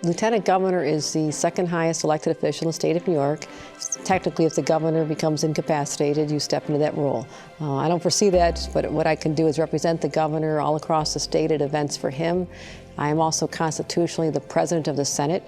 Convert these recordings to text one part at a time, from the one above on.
Lieutenant governor is the second highest elected official in the state of New York. Technically, if the governor becomes incapacitated, you step into that role. I don't foresee that, but what I can do is represent the governor all across the state at events for him. I am also constitutionally the president of the Senate.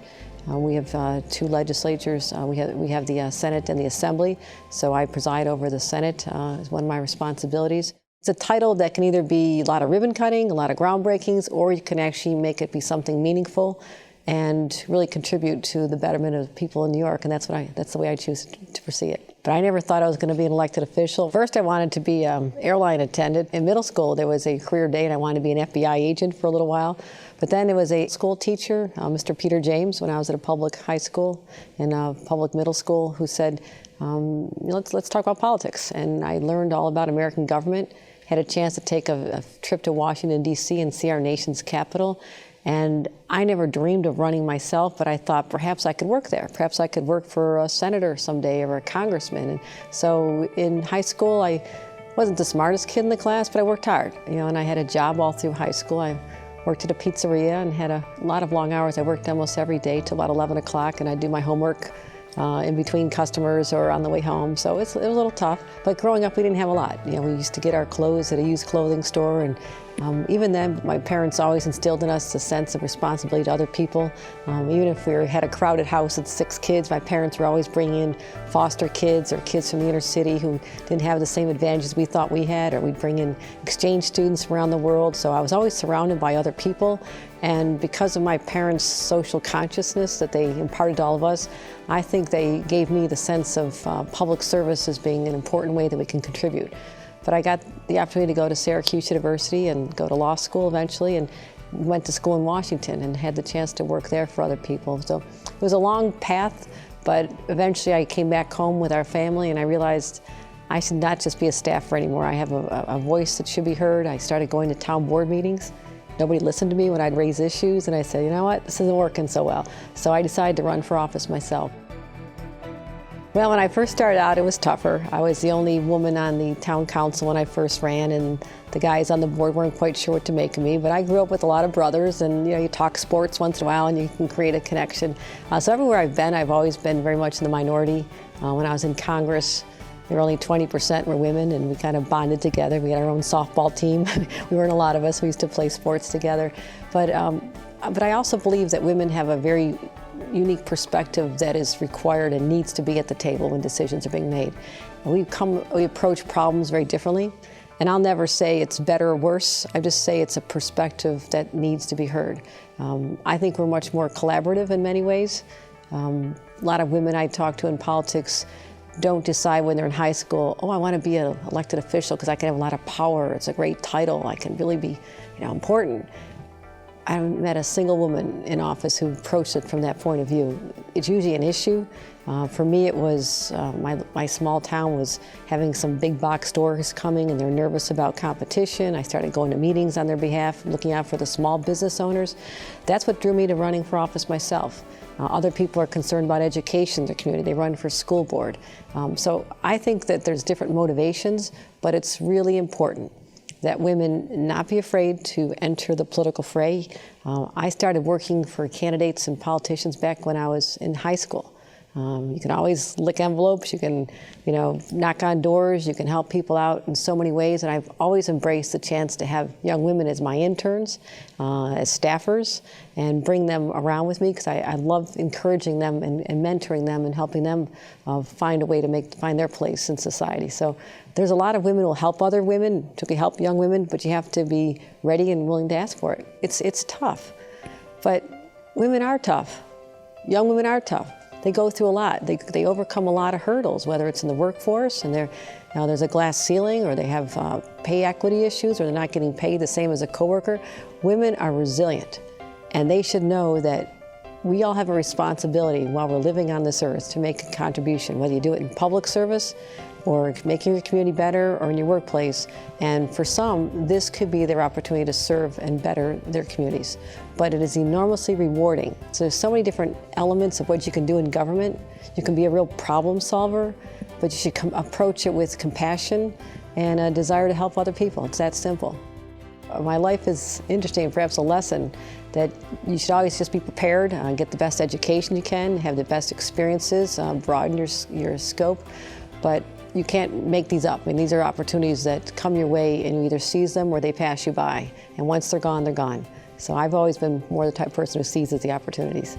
We have two legislatures. We have the Senate and the Assembly, so I preside over the Senate is one of my responsibilities. It's a title that can either be a lot of ribbon cutting, a lot of groundbreakings, or you can actually make it be something meaningful and really contribute to the betterment of people in New York, and that's the way I choose to foresee it. But I never thought I was going to be an elected official. First, I wanted to be an airline attendant. In middle school, there was a career day, and I wanted to be an FBI agent for a little while. But then there was a school teacher, Mr. Peter James, when I was at a public high school and a public middle school, who said, let's talk about politics. And I learned all about American government, had a chance to take a trip to Washington, D.C. and see our nation's capital. And I never dreamed of running myself, but I thought perhaps I could work there. Perhaps I could work for a senator someday or a congressman. And so in high school, I wasn't the smartest kid in the class, but I worked hard. And I had a job all through high school. I worked at a pizzeria and had a lot of long hours. I worked almost every day till about 11 o'clock, and I'd do my homework in between customers or on the way home. So it was a little tough, but growing up we didn't have a lot. We used to get our clothes at a used clothing store, and even then my parents always instilled in us a sense of responsibility to other people. Even if we had a crowded house with 6 kids, my parents were always bringing in foster kids or kids from the inner city who didn't have the same advantages we thought we had, or we'd bring in exchange students from around the world. So I was always surrounded by other people, and because of my parents' social consciousness that they imparted to all of us, I think they gave me the sense of public service as being an important way that we can contribute. But I got the opportunity to go to Syracuse University and go to law school eventually, and went to school in Washington and had the chance to work there for other people. So it was a long path, but eventually I came back home with our family and I realized I should not just be a staffer anymore. I have a voice that should be heard. I started going to town board meetings. Nobody listened to me when I'd raise issues, and I said, you know what, this isn't working so well. So I decided to run for office myself. Well, when I first started out, it was tougher. I was the only woman on the town council when I first ran, and the guys on the board weren't quite sure what to make of me. But I grew up with a lot of brothers, and you talk sports once in a while and you can create a connection. So everywhere I've been, I've always been very much in the minority. When I was in Congress, there were only 20% were women, and we kind of bonded together. We had our own softball team. We weren't a lot of us. We used to play sports together. But I also believe that women have a very unique perspective that is required and needs to be at the table when decisions are being made. And we approach problems very differently. And I'll never say it's better or worse. I just say it's a perspective that needs to be heard. I think we're much more collaborative in many ways. A lot of women I talk to in politics don't decide when they're in high school, oh, I want to be an elected official because I can have a lot of power. It's a great title. I can really be, important. I haven't met a single woman in office who approached it from that point of view. It's usually an issue. For me, it was my small town was having some big box stores coming, and they're nervous about competition. I started going to meetings on their behalf, looking out for the small business owners. That's what drew me to running for office myself. Other people are concerned about education in their community. They run for school board. So I think that there's different motivations, but it's really important that women not be afraid to enter the political fray. I started working for candidates and politicians back when I was in high school. You can always lick envelopes, you can, knock on doors, you can help people out in so many ways, and I've always embraced the chance to have young women as my interns, as staffers, and bring them around with me, because I love encouraging them and mentoring them and helping them find a way to find their place in society. So there's a lot of women who will help other women, particularly help young women, but you have to be ready and willing to ask for it. It's tough, but women are tough. Young women are tough. They go through a lot. They overcome a lot of hurdles, whether it's in the workforce and there's a glass ceiling, or they have pay equity issues, or they're not getting paid the same as a coworker. Women are resilient, and they should know that we all have a responsibility while we're living on this earth to make a contribution, whether you do it in public service or making your community better or in your workplace. And for some, this could be their opportunity to serve and better their communities. But it is enormously rewarding. So there's so many different elements of what you can do in government. You can be a real problem solver, but you should approach it with compassion and a desire to help other people. It's that simple. My life is interesting, perhaps a lesson that you should always just be prepared, get the best education you can, have the best experiences, broaden your scope, but you can't make these up. I mean, these are opportunities that come your way and you either seize them or they pass you by. And once they're gone, they're gone. So I've always been more the type of person who seizes the opportunities.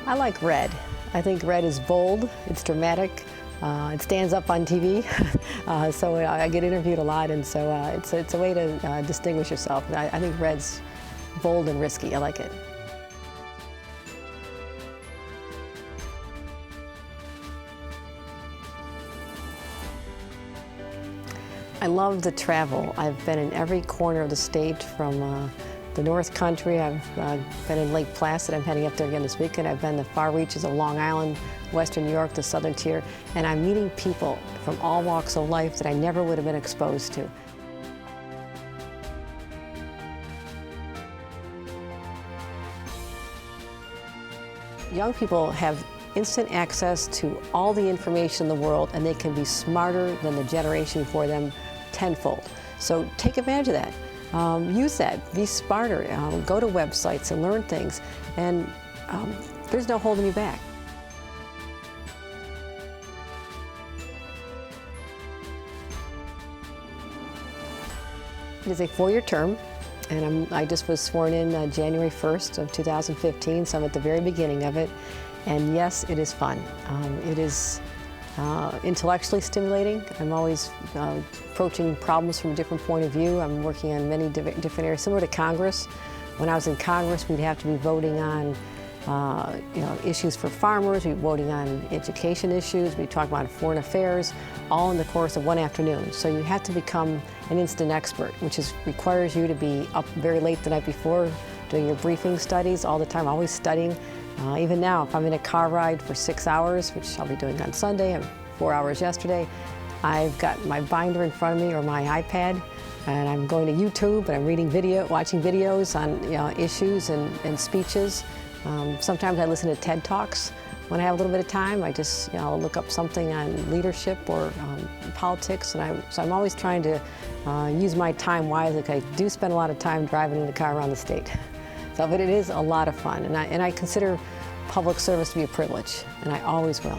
I like red. I think red is bold, it's dramatic, it stands up on TV, so I get interviewed a lot, and so it's a way to distinguish yourself. I think red's bold and risky. I like it. I love to travel. I've been in every corner of the state, from the North Country. I've been in Lake Placid. I'm heading up there again this weekend. I've been the far reaches of Long Island, Western New York, the Southern Tier, and I'm meeting people from all walks of life that I never would have been exposed to. Young people have instant access to all the information in the world, and they can be smarter than the generation before them tenfold. So take advantage of that. Use that, be smarter, go to websites and learn things, and there's no holding you back. It is a 4-year term, and I just was sworn in January 1st of 2015, so I'm at the very beginning of it. And yes, it is fun. It is intellectually stimulating. I'm always approaching problems from a different point of view. I'm working on many different areas, similar to Congress. When I was in Congress, we'd have to be voting on issues for farmers, we'd be voting on education issues, we'd talk about foreign affairs, all in the course of one afternoon. So you have to become an instant expert, which requires you to be up very late the night before, doing your briefing studies all the time, always studying. Even now, if I'm in a car ride for 6 hours, which I'll be doing on Sunday, and 4 hours yesterday, I've got my binder in front of me or my iPad, and I'm going to YouTube and I'm watching videos on issues and speeches. Sometimes I listen to TED Talks when I have a little bit of time. I just look up something on leadership or politics, and so I'm always trying to use my time wisely. I do spend a lot of time driving in the car around the state. But it is a lot of fun, and I consider public service to be a privilege, and I always will.